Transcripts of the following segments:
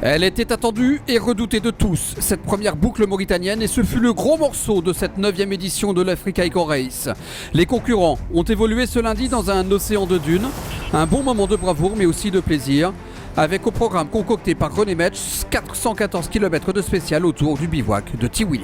Elle était attendue et redoutée de tous, cette première boucle mauritanienne, et ce fut le gros morceau de cette 9e édition de l'Africa Eco Race. Les concurrents ont évolué ce lundi dans un océan de dunes, un bon moment de bravoure mais aussi de plaisir, avec au programme concocté par René Metz 414 km de spécial autour du bivouac de Tiwilit.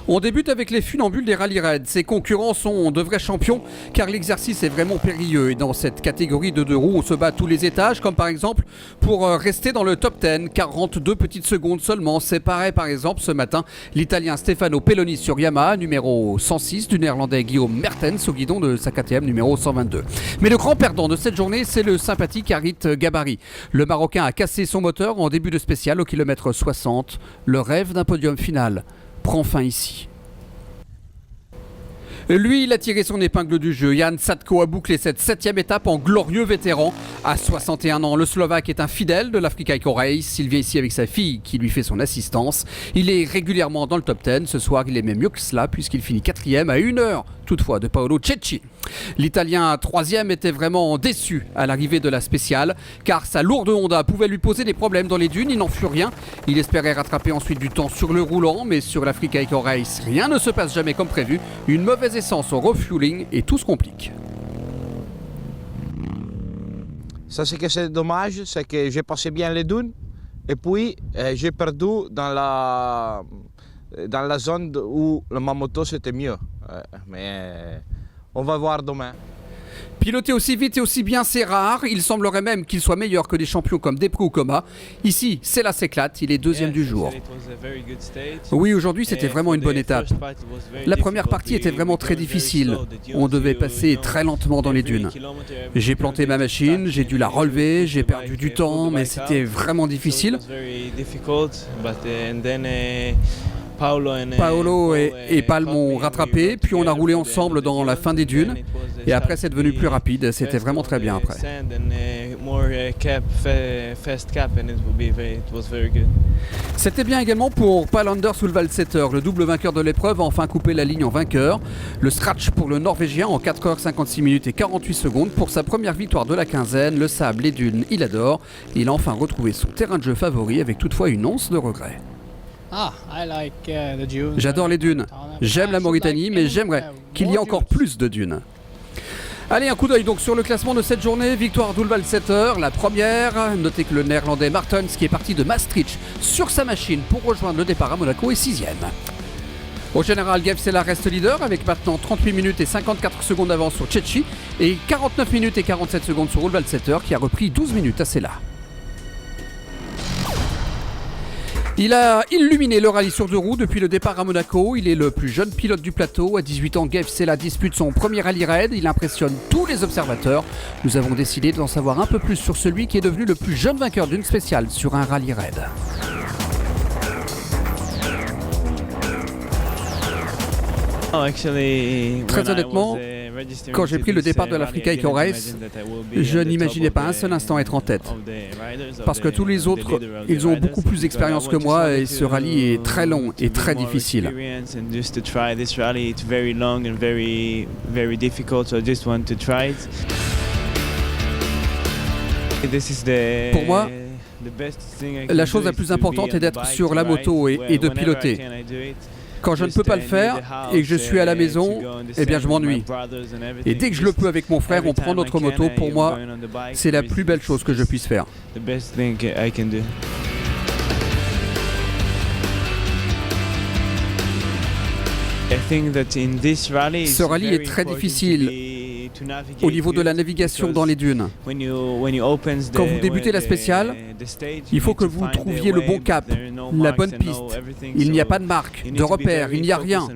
On débute avec les funambules des rallye raids. Ces concurrents sont de vrais champions car l'exercice est vraiment périlleux. Et dans cette catégorie de deux roues, on se bat à tous les étages, comme par exemple pour rester dans le top 10, 42 petites secondes seulement. Séparait par exemple ce matin l'Italien Stefano Pelloni sur Yamaha, numéro 106, du Néerlandais Guillaume Mertens au guidon de sa KTM numéro 122. Mais le grand perdant de cette journée, c'est le sympathique Harit Gabari. Le Marocain a cassé son moteur en début de spécial au kilomètre 60. Le rêve d'un podium final prend fin ici. Lui, il a tiré son épingle du jeu. Jan Sadko a bouclé cette 7e étape en glorieux vétéran. À 61 ans, le Slovaque est un fidèle de l'Africa Eco Race. Il vient ici avec sa fille qui lui fait son assistance. Il est régulièrement dans le top 10. Ce soir, il est même mieux que cela puisqu'il finit 4e à 1 heure toutefois de Paolo Cecchi. L'Italien 3e était vraiment déçu à l'arrivée de la spéciale car sa lourde Honda pouvait lui poser des problèmes dans les dunes. Il n'en fut rien. Il espérait rattraper ensuite du temps sur le roulant, mais sur l'Africa Eco Race, rien ne se passe jamais comme prévu. Une mauvaise essence au refueling et tout se complique. Ça, ce que c'est dommage, c'est que j'ai passé bien les dunes et puis j'ai perdu dans la zone où ma moto c'était mieux. Mais on va voir demain. Piloter aussi vite et aussi bien, c'est rare. Il semblerait même qu'il soit meilleur que des champions comme Desprez ou Coma. Ici, c'est là s'éclate. Il est 2e du jour. Oui, aujourd'hui, c'était vraiment une bonne étape. La première partie était vraiment très difficile. On devait passer très lentement dans les dunes. J'ai planté ma machine, j'ai dû la relever, j'ai perdu du temps, mais c'était vraiment difficile. Paolo et Pal m'ont rattrapé, puis on a roulé ensemble dans la fin des dunes. Et après, c'est devenu plus rapide. C'était vraiment très bien après. C'était bien également pour Pal Anders Ulvalseter, le double vainqueur de l'épreuve, a enfin coupé la ligne en vainqueur. Le scratch pour le Norvégien en 4h56 et 48 secondes pour sa première victoire de la quinzaine. Le sable, les dunes, il adore. Il a enfin retrouvé son terrain de jeu favori avec toutefois une once de regret. J'adore les dunes. J'aime la Mauritanie, mais j'aimerais qu'il y ait encore plus de dunes. Allez, un coup d'œil donc sur le classement de cette journée. Victoire d'Ulvalseter, la première. Notez que le Néerlandais Martens, qui est parti de Maastricht sur sa machine pour rejoindre le départ à Monaco, est 6e. Au général, Gav Sela reste leader avec maintenant 38 minutes et 54 secondes d'avance sur Cecchi et 49 minutes et 47 secondes sur Ulvalseter qui a repris 12 minutes à Sela. Il a illuminé le rallye sur deux roues depuis le départ à Monaco. Il est le plus jeune pilote du plateau. À 18 ans, Gav Sela dispute son premier rallye raid. Il impressionne tous les observateurs. Nous avons décidé d'en savoir un peu plus sur celui qui est devenu le plus jeune vainqueur d'une spéciale sur un rallye raid. Très honnêtement, quand j'ai pris le départ de l'Africa Eco Race, je n'imaginais pas un seul instant être en tête. Parce que tous les autres, ils ont beaucoup plus d'expérience que moi et ce rallye est très long et très difficile. Pour moi, la chose la plus importante est d'être sur la moto et de piloter. Quand je ne peux pas le faire et que je suis à la maison, eh bien je m'ennuie. Et dès que je le peux avec mon frère, on prend notre moto. Pour moi, c'est la plus belle chose que je puisse faire. Ce rallye est très difficile. au niveau de la navigation dans les dunes. Quand vous débutez la spéciale, il faut que vous trouviez le bon cap, la bonne piste. Il n'y a pas de marque, de repère, il n'y a rien.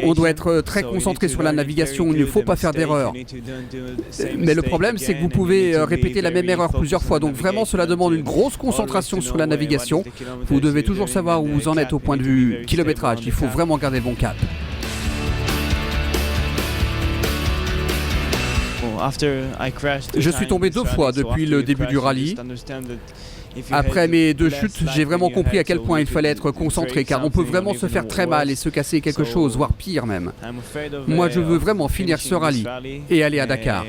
On doit être très concentré sur la navigation, il ne faut pas faire d'erreur. Mais le problème, c'est que vous pouvez répéter la même erreur plusieurs fois. Donc vraiment, cela demande une grosse concentration sur la navigation. Vous devez toujours savoir où vous en êtes au point de vue kilométrage. Il faut vraiment garder le bon cap. Je suis tombé 2 fois depuis le début du rallye. Après mes 2 chutes, j'ai vraiment compris à quel point il fallait être concentré, car on peut vraiment se faire très mal et se casser quelque chose, voire pire même. Moi, je veux vraiment finir ce rallye et aller à Dakar.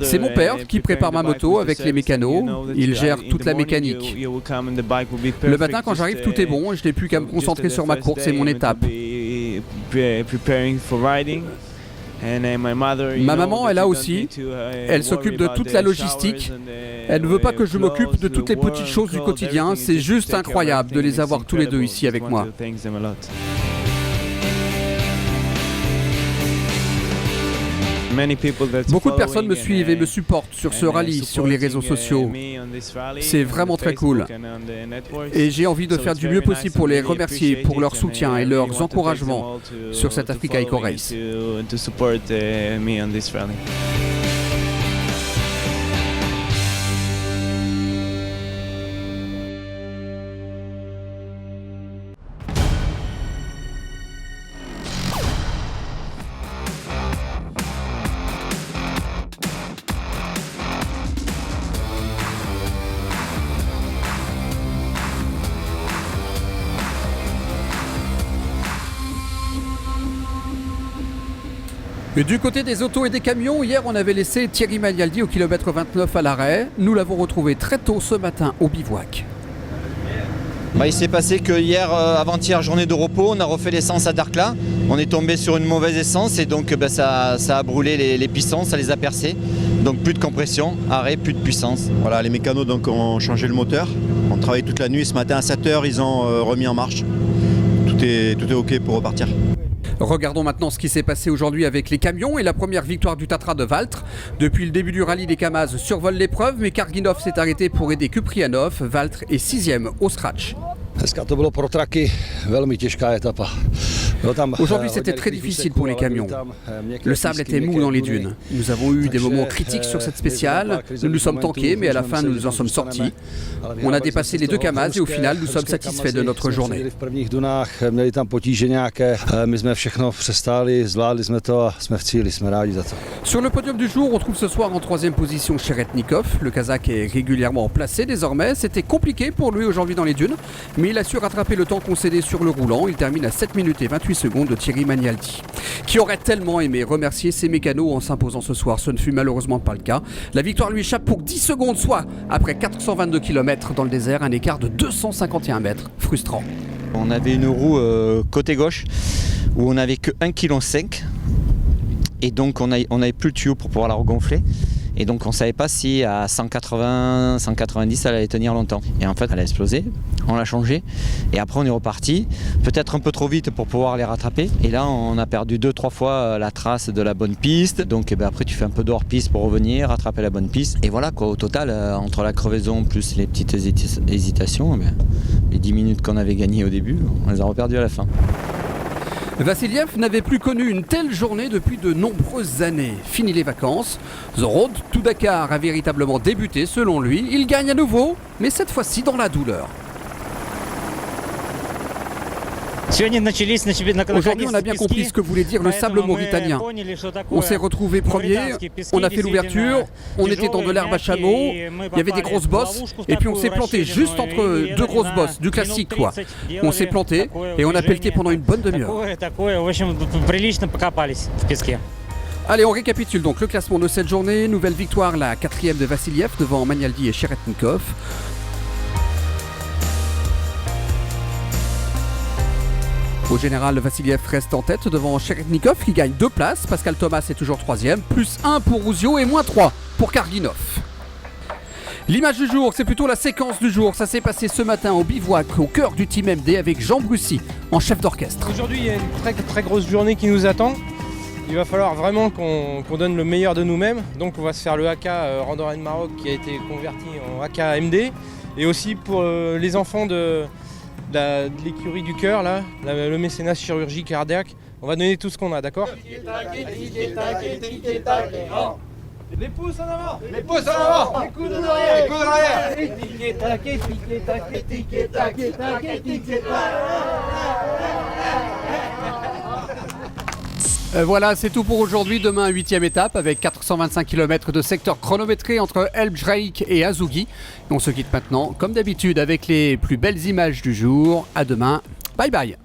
C'est mon père qui prépare ma moto avec les mécanos. Il gère toute la mécanique. Le matin, quand j'arrive, tout est bon. Je n'ai plus qu'à me concentrer sur ma course et mon étape. Ma maman est là aussi. Elle s'occupe de toute la logistique. Elle ne veut pas que je m'occupe de toutes les petites choses du quotidien. C'est juste incroyable de les avoir tous les deux ici avec moi. Beaucoup de personnes me suivent et me supportent sur ce rallye, sur les réseaux sociaux. C'est vraiment très cool. Et j'ai envie de faire du mieux possible pour les remercier pour leur soutien et leurs encouragements sur cette Africa Eco Race. Et du côté des autos et des camions, hier on avait laissé Thierry Magnaldi au kilomètre 29 à l'arrêt. Nous l'avons retrouvé très tôt ce matin au bivouac. Il s'est passé que hier, avant-hier, journée de repos, on a refait l'essence à Darkla. On est tombé sur une mauvaise essence et donc ça a brûlé les pistons, ça les a percés. Donc plus de compression, arrêt, plus de puissance. Voilà, les mécanos donc, ont changé le moteur. On travaille toute la nuit. Ce matin à 7h, ils ont remis en marche. Tout est OK pour repartir. Regardons maintenant ce qui s'est passé aujourd'hui avec les camions et la première victoire du Tatra de Valtre. Depuis le début du rallye, les Kamaz survolent l'épreuve, mais Karginov s'est arrêté pour aider Kuprianov. Valtre est 6e au scratch. Aujourd'hui, c'était très difficile pour les camions. Le sable était mou dans les dunes. Nous avons eu des moments critiques sur cette spéciale. Nous nous sommes tankés, mais à la fin, nous nous en sommes sortis. On a dépassé les 2 Kamaz et au final, nous sommes satisfaits de notre journée. Sur le podium du jour, on trouve ce soir en 3e position Cheretnikov. Le Kazakh est régulièrement placé désormais. C'était compliqué pour lui aujourd'hui dans les dunes, mais il a su rattraper le temps concédé sur le roulant. Il termine à 7 minutes et 28 secondes de Thierry Magnaldi, qui aurait tellement aimé remercier ses mécanos en s'imposant ce soir. Ce ne fut malheureusement pas le cas. La victoire lui échappe pour 10 secondes, soit après 422 km dans le désert, un écart de 251 mètres. Frustrant. On avait une roue côté gauche où on n'avait que 1,5 kg et donc on n'avait plus le tuyau pour pouvoir la regonfler. Et donc on ne savait pas si à 180, 190 elle allait tenir longtemps. Et en fait elle a explosé, on l'a changé et après on est reparti, peut-être un peu trop vite pour pouvoir les rattraper. Et là on a perdu 2-3 fois la trace de la bonne piste. Donc après tu fais un peu d'hors-piste pour revenir, rattraper la bonne piste. Et voilà quoi, au total, entre la crevaison plus les petites hésitations, les 10 minutes qu'on avait gagnées au début, on les a reperdues à la fin. Vassiliev n'avait plus connu une telle journée depuis de nombreuses années. Fini les vacances, The Road to Dakar a véritablement débuté selon lui. Il gagne à nouveau, mais cette fois-ci dans la douleur. Aujourd'hui, on a bien compris ce que voulait dire le sable mauritanien. On s'est retrouvés premiers, on a fait l'ouverture, on était dans de l'herbe à chameau, il y avait des grosses bosses, et puis on s'est planté juste entre 2 grosses bosses, du classique quoi. On s'est planté et on a pelleté pendant une bonne demi-heure. Allez, on récapitule donc le classement de cette journée. Nouvelle victoire, la 4e de Vassiliev devant Magnaldi et Cheretnikov. Au général, Vassiliev reste en tête devant Cheretnikov qui gagne 2 places. Pascal Thomas est toujours 3e, plus 1 pour Rouzio et moins 3 pour Karginov. L'image du jour, c'est plutôt la séquence du jour. Ça s'est passé ce matin au bivouac, au cœur du Team MD, avec Jean Brussy en chef d'orchestre. Aujourd'hui, il y a une très très grosse journée qui nous attend. Il va falloir vraiment qu'on donne le meilleur de nous-mêmes. Donc on va se faire le AK Randonnée Maroc qui a été converti en AK MD. Et aussi pour les enfants de l'écurie du cœur, là, le mécénat chirurgie cardiaque. On va donner tout ce qu'on a, d'accord ? Les pouces en avant! Les pouces en avant! Les coudes en arrière! Les coudes en arrière! Voilà, c'est tout pour aujourd'hui. Demain, 8e étape avec 425 km de secteur chronométré entre Elbjreik et Azougi. On se quitte maintenant, comme d'habitude, avec les plus belles images du jour. À demain. Bye bye!